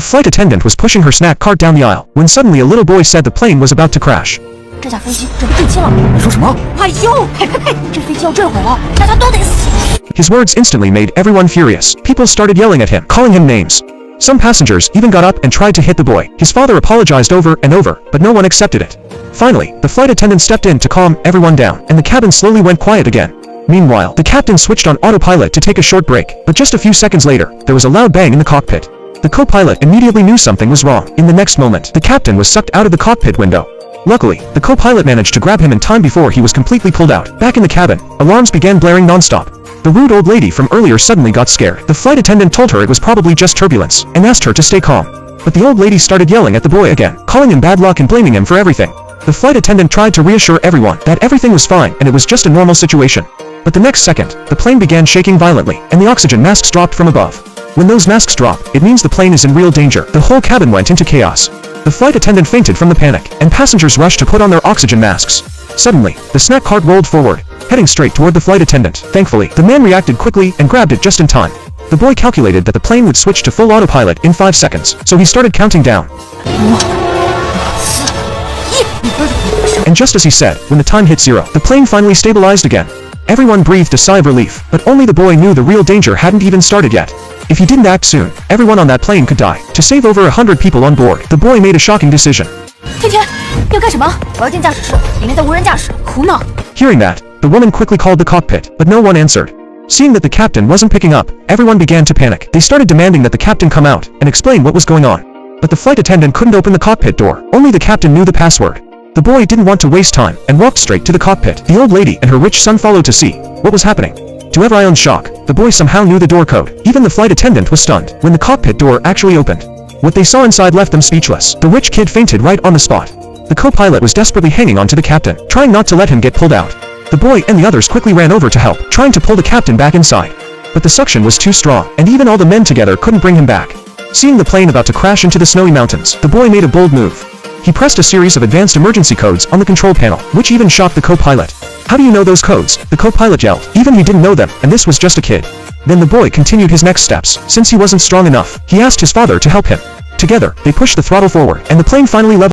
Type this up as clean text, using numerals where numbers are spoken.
flight attendant was pushing her snack cart down the aisle, when suddenly a little boy said the plane was about to crash. 这架飞机准备坠机了！你说什么？哎呦，呸呸呸！这飞机要坠毁了，大家都得死！ His words instantly made everyone furious. People started yelling at him, calling him names. Some passengers even got up and tried to hit the boy. His father apologized over and over, but no one accepted it. Finally, the flight attendant stepped in to calm everyone down, and the cabin slowly went quiet again. Meanwhile, the captain switched on autopilot to take a short break, but just a few seconds later, there was a loud bang in the cockpit. The co-pilot immediately knew something was wrong. In the next moment, the captain was sucked out of the cockpit window. Luckily, the co-pilot managed to grab him in time before he was completely pulled out. Back in the cabin, alarms began blaring non-stop. The rude old lady from earlier suddenly got scared. The flight attendant told her it was probably just turbulence, and asked her to stay calm. But the old lady started yelling at the boy again, calling him bad luck and blaming him for everything. The flight attendant tried to reassure everyone that everything was fine and it was just a normal situation. But the next second, the plane began shaking violently, and the oxygen masks dropped from above. When those masks drop, it means the plane is in real danger. The whole cabin went into chaos. The flight attendant fainted from the panic, and passengers rushed to put on their oxygen masks. Suddenly, the snack cart rolled forward, heading straight toward the flight attendant. Thankfully, the man reacted quickly and grabbed it just in time. The boy calculated that the plane would switch to full autopilot in 5 seconds, so he started counting down. And just as he said, when the time hit 0, the plane finally stabilized again. Everyone breathed a sigh of relief, but only the boy knew the real danger hadn't even started yet. If he didn't act soon, everyone on that plane could die. To save over 100 people on board, the boy made a shocking decision. 天天，要干什么？我要进驾驶室，里面在无人驾驶，胡闹！ Hearing that, the woman quickly called the cockpit, but no one answered. Seeing that the captain wasn't picking up, everyone began to panic. They started demanding that the captain come out and explain what was going on. But the flight attendant couldn't open the cockpit door. Only the captain knew the password. The boy didn't want to waste time and walked straight to the cockpit. The old lady and her rich son followed to see what was happening. To everyone's shock, the boy somehow knew the door code. Even the flight attendant was stunned when the cockpit door actually opened. What they saw inside left them speechless. The rich kid fainted right on the spot. The co-pilot was desperately hanging on to the captain, trying not to let him get pulled out. The boy and the others quickly ran over to help, trying to pull the captain back inside. But the suction was too strong, and even all the men together couldn't bring him back. Seeing the plane about to crash into the snowy mountains, the boy made a bold move. He pressed a series of advanced emergency codes on the control panel, which even shocked the co-pilot. How do you know those codes? The co-pilot yelled. Even he didn't know them, and this was just a kid. Then the boy continued his next steps. Since he wasn't strong enough, he asked his father to help him. Together, they pushed the throttle forward, and the plane finally leveled.